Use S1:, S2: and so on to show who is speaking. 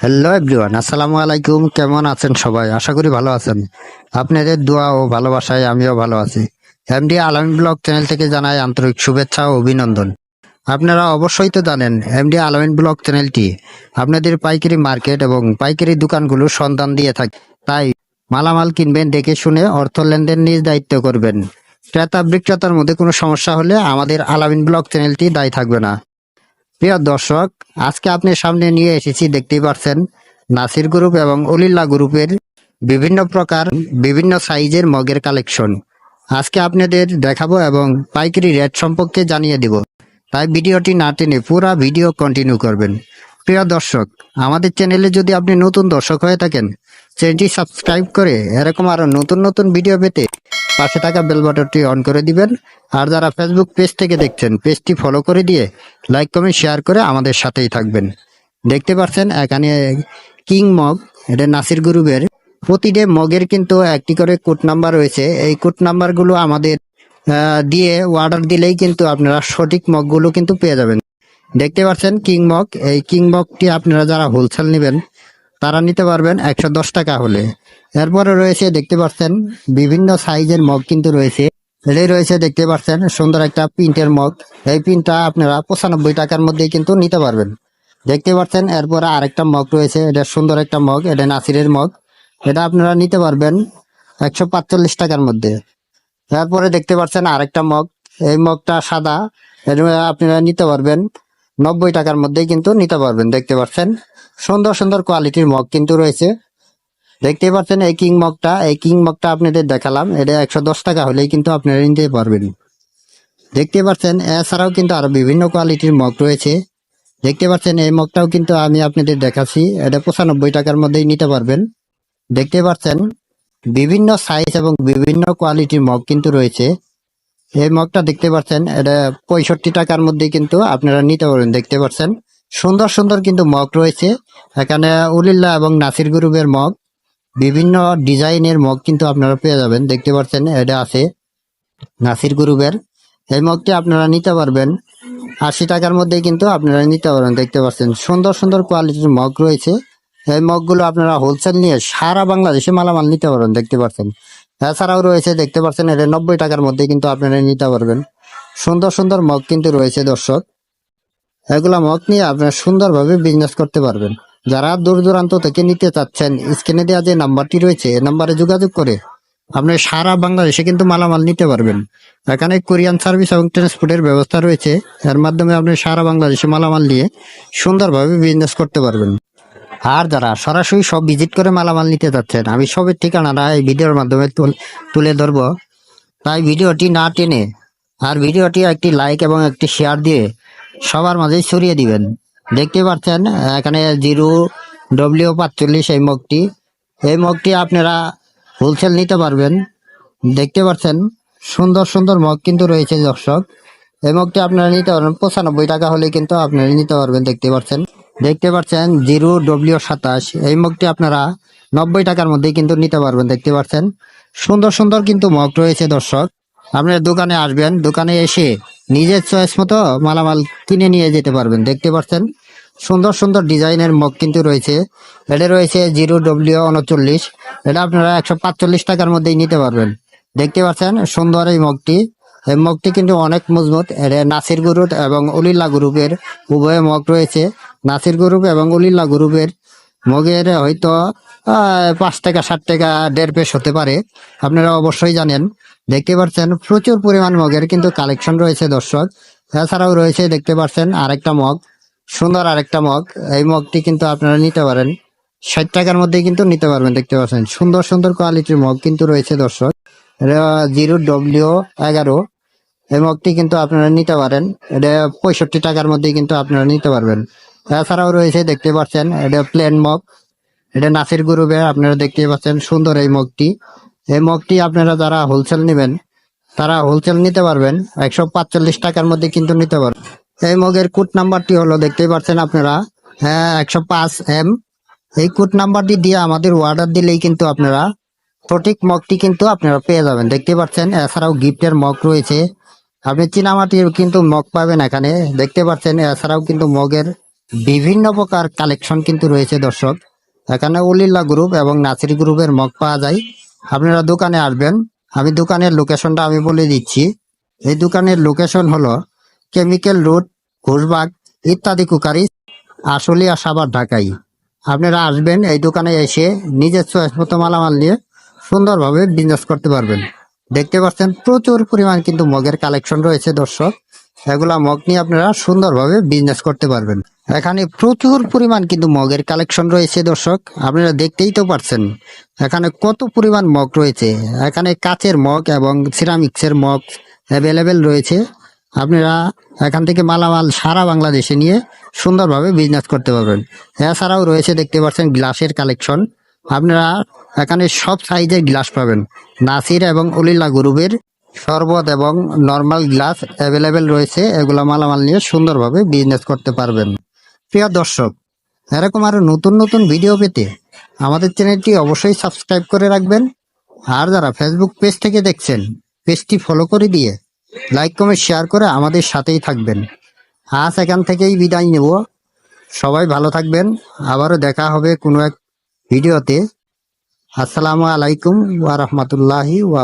S1: Hello everyone, আসসালামু আলাইকুম। কেমন আছেন সবাই? আশা করি ভালো আছেন। আপনাদের দোয়া ও ভালোবাসায় আমিও ভালো আছি। এমডি আলামিন ব্লগ চ্যানেল থেকে জানাই আন্তরিক শুভেচ্ছা ও অভিনন্দন। আপনারা অবশ্যই তো জানেন এমডি আলামিন ব্লগ চ্যানেলটি আপনাদের পাইকারি মার্কেট এবং পাইকারি দোকানগুলোর সন্ধান দিয়ে থাকে। তাই মালামাল কিনবেন দেখে শুনে, অর্থ লেনদেন নিজ দায়িত্ব করবেন। ক্রেতা বিক্রেতার মধ্যে কোনো সমস্যা হলে আমাদের আলামিন ব্লগ চ্যানেলটি দায়ী থাকবে না। প্রিয় দর্শক, আজকে আপনার সামনে নিয়ে এসেছি, দেখতেই পাচ্ছেন, নাসির গ্রুপ এবং অলিল্লা গ্রুপের বিভিন্ন প্রকার বিভিন্ন সাইজের মগের কালেকশন আজকে আপনাদের দেখাবো এবং পাইকারি রেট সম্পর্কে জানিয়ে দিব। তাই ভিডিওটি না টেনে পুরো ভিডিও কন্টিনিউ করবেন। প্রিয় দর্শক, আমাদের চ্যানেলে যদি আপনি নতুন দর্শক হয়ে থাকেন, চ্যানেলটি সাবস্ক্রাইব করে এরকম আরো নতুন নতুন ভিডিও পেতে পাশে থাকা বেল বাটনটি অন করে দিবেন। আর যারা ফেসবুক পেজ থেকে দেখছেন, পেজটি ফলো করে দিয়ে লাইক কমেন্ট শেয়ার করে আমাদের সাথেই থাকবেন। দেখতে পাচ্ছেন এখানে কিং মগ, এটা নাসির গ্রুপের। প্রতিটা মগের কিন্তু একটি করে কোড নাম্বার রয়েছে। এই কোড নাম্বারগুলো আমাদের দিয়ে অর্ডার দিলেই কিন্তু আপনারা সঠিক মগগুলো কিন্তু পেয়ে যাবেন। দেখতে পাচ্ছেন কিং মগ, এই কিং মগটি আপনারা যারা হোলসেল নেবেন তারা নিতে পারবেন 110 টাকা হলে। এরপরে রয়েছে, দেখতে পাচ্ছেন, বিভিন্ন সাইজের মগ কিন্তু রয়েছে। এটাই রয়েছে, দেখতে পাচ্ছেন, সুন্দর একটা প্রিন্টের মগ। এই প্রিন্টটা আপনারা 95 টাকার মধ্যেই কিন্তু নিতে পারবেন। দেখতে পাচ্ছেন এরপরে আরেকটা মগ রয়েছে, এটা সুন্দর একটা মগ, এটা নাসিরের মগ। এটা আপনারা নিতে পারবেন 145 টাকার মধ্যে। তারপরে দেখতে পাচ্ছেন আরেকটা মগ, এই মগটা সাদা, এটা আপনারা নিতে পারবেন 90 টাকার মধ্যেই কিন্তু নিতে পারবেন। দেখতে পাচ্ছেন সুন্দর সুন্দর কোয়ালিটির মগ কিন্তু রয়েছে। দেখতে পাচ্ছেন এই কিং মগটা আপনাদের দেখালাম, এটা 110 টাকা হলেই কিন্তু আপনারা নিতে পারবেন। দেখতে পাচ্ছেন এছাড়াও কিন্তু আরো বিভিন্ন কোয়ালিটির মগ রয়েছে। দেখতে পাচ্ছেন এই মগটাও কিন্তু আমি আপনাদের দেখাচ্ছি, এটা 95 টাকার মধ্যেই নিতে পারবেন। দেখতে পাচ্ছেন বিভিন্ন সাইজ এবং বিভিন্ন কোয়ালিটির মগ কিন্তু রয়েছে। এই মগটা দেখতে পাচ্ছেন, এটা 65 টাকার মধ্যে কিন্তু আপনারা নিতে পারবেন। দেখতে পাচ্ছেন সুন্দর সুন্দর কিন্তু মগ রয়েছে এখানে। উলিল্লা এবং নাসির গ্রুপের মগ, বিভিন্ন ডিজাইনের মগ কিন্তু আপনারা পেয়ে যাবেন। দেখতে পাচ্ছেন এটা আছে নাসির গ্রুপের। এই মগটি আপনারা নিতে পারবেন 80 টাকার মধ্যে কিন্তু আপনারা নিতে পারবেন। দেখতে পাচ্ছেন সুন্দর সুন্দর কোয়ালিটির মগ রয়েছে। এই মগগুলো আপনারা হোলসেল নিয়ে সারা বাংলাদেশে মালামাল নিতে পারবেন। দেখতে পাচ্ছেন এছাড়াও রয়েছে, দেখতে পাচ্ছেন, এটা 90 টাকার মধ্যে কিন্তু আপনারা নিতে পারবেন। সুন্দর সুন্দর মগ কিন্তু রয়েছে দর্শক। এগুলা মগ নিয়ে আপনারা সুন্দরভাবে বিজনেস করতে পারবেন। যারা দূর দূরান্ত থেকে নিতে চাচ্ছেন, স্ক্রিনে দেওয়া যে নাম্বারটি রয়েছে এই নাম্বারে যোগাযোগ করে আপনি সারা বাংলাদেশে কিন্তু মালামাল নিতে পারবেন। এখানে কোরিয়ান সার্ভিস এবং ট্রান্সপোর্টের ব্যবস্থা রয়েছে। এর মাধ্যমে আপনি সারা বাংলাদেশে মালামাল নিয়ে সুন্দরভাবে বিজনেস করতে পারবেন। আর যারা সরাসরি সব ভিজিট করে মালামাল নিতে চাচ্ছেন, আমি সবের ঠিকানাটা এই ভিডিওর মাধ্যমে তুলে ধরবো। তাই ভিডিওটি না টেনে আর ভিডিওটি একটি লাইক এবং একটি শেয়ার দিয়ে সবার মাঝে ছড়িয়ে দিবেন। দেখতে পাচ্ছেন এখানে 0W45 এই মগটি আপনারা হোলসেল নিতে পারবেন। দেখতে পাচ্ছেন সুন্দর সুন্দর মগ কিন্তু রয়েছে দর্শক। এই মগটি আপনারা নিতে পারবেন 95 টাকা হলে কিন্তু আপনারা নিতে পারবেন। দেখতে পাচ্ছেন 0W27 এই মগটি আপনারা 90 টাকার মধ্যে কিন্তু নিতে পারবেন। দেখতে পাচ্ছেন সুন্দর সুন্দর কিন্তু মগ রয়েছে দর্শক। আপনার দোকানে আসবেন, দোকানে এসে নিজের চয়েস মতো মালামাল কিনে নিয়ে যেতে পারবেন। দেখতে পাচ্ছেন সুন্দর সুন্দর ডিজাইনের মগ কিন্তু রয়েছে। এটা রয়েছে 0W39, এটা আপনারা 145 টাকার মধ্যেই নিতে পারবেন। দেখতে পাচ্ছেন সুন্দর এই মগটি। এই মগটি কিন্তু অনেক মজবুত। এটা নাসির গ্রুপ এবং উলিল্লা গ্রুপের উভয় মগ রয়েছে। নাসির গ্রুপ এবং উলিল্লা গ্রুপের মগের হয়তো 5 টাকা 7 টাকা 1.5 পিস হতে পারে, আপনারা অবশ্যই জানেন। দেখতে পাচ্ছেন প্রচুর পরিমাণ মগের কিন্তু কালেকশন রয়েছে দর্শক। এছাড়াও রয়েছে, দেখতে পাচ্ছেন, আরেকটা মগ, সুন্দর আরেকটা মগ। এই মগটি কিন্তু আপনারা নিতে পারেন 60 টাকার মধ্যে কিন্তু নিতে পারবেন। দেখতে পাচ্ছেন সুন্দর সুন্দর কোয়ালিটির মগ কিন্তু রয়েছে দর্শক। 0W11 এই মগটি কিন্তু আপনারা নিতে পারেন, এটা 65 টাকার মধ্যে কিন্তু আপনারা নিতে পারবেন। এছাড়াও রয়েছে, দেখতে পাচ্ছেন, এটা প্লেন মগ, এটা নাসির গ্রুপে। আপনারা দেখতে পাচ্ছেন সুন্দর এই মগটি। এই মগটি আপনারা যারা হোলসেল নেবেন তারা হোলসেল নিতে পারবেন 145 টাকার মধ্যে কিন্তু নিতে পারবেন। এই মগের কোড নাম্বারটি হলো, দেখতেই পাচ্ছেন আপনারা, 105M। এই কোড নাম্বারটি দিয়ে আমাদের অর্ডার দিলেই কিন্তু আপনারা সঠিক মগটি কিন্তু আপনারা পেয়ে যাবেন। দেখতে পাচ্ছেন এছাড়াও গিফটের মগ রয়েছে, আপনি চীনামাটির কিন্তু মগ পাবেন এখানে। দেখতে পাচ্ছেন এছাড়াও কিন্তু মগের বিভিন্ন প্রকার কালেকশন কিন্তু রয়েছে দর্শক। এখানে উলিল্লা গ্রুপ এবং নাসির গ্রুপের মগ পাওয়া যায়। আপনারা দোকানে আসবেন, আমি দোকানের লোকেশনটা আমি বলে দিচ্ছি। এই দোকানের লোকেশন হলো কেমিক্যাল রোড, ঘোষবাগ ইত্যাদি কুকারি, আশুলিয়া, সাভার, ঢাকাই। আপনারা আসবেন, এই দোকানে এসে নিজের চয়েস মতো মালামাল নিয়ে সুন্দরভাবে বিজনেস করতে পারবেন। দেখতে পাচ্ছেন প্রচুর পরিমাণ কিন্তু মগের কালেকশন রয়েছে দর্শক। এগুলা মগ নিয়ে আপনারা সুন্দরভাবে বিজনেস করতে পারবেন। এখানে প্রচুর পরিমাণ কিন্তু মগের কালেকশন রয়েছে দর্শক, আপনারা দেখতেই তো পারছেন এখানে কত পরিমাণ মগ রয়েছে। এখানে কাচের মগ এবং সিরামিক্সের মগ অ্যাভেলেবেল রয়েছে। আপনারা এখান থেকে মালামাল সারা বাংলাদেশে নিয়ে সুন্দরভাবে বিজনেস করতে পারবেন। এছাড়াও রয়েছে দেখতে পাচ্ছেন গ্লাসের কালেকশন। আপনারা এখানে সব সাইজের গ্লাস পাবেন। নাসির এবং উলিল্লা গ্রুপের শরবত এবং নর্মাল গ্লাস অ্যাভেলেবেল রয়েছে। এগুলা মালামাল নিয়ে সুন্দরভাবে বিজনেস করতে পারবেন। প্রিয় দর্শক, এরকম আরো নতুন নতুন ভিডিও পেতে আমাদের চ্যানেলটি অবশ্যই সাবস্ক্রাইব করে রাখবেন। আর যারা ফেসবুক পেজ থেকে দেখছেন, পেজটি ফলো করে দিয়ে লাইক কমেন্ট শেয়ার করে আমাদের সাথেই থাকবেন। আজ এখান থেকেই বিদায় নেব। সবাই ভালো থাকবেন, আবারও দেখা হবে কোনো এক ভিডিওতে। আসসালামু আলাইকুম ওয়া রাহমাতুল্লাহি ওয়া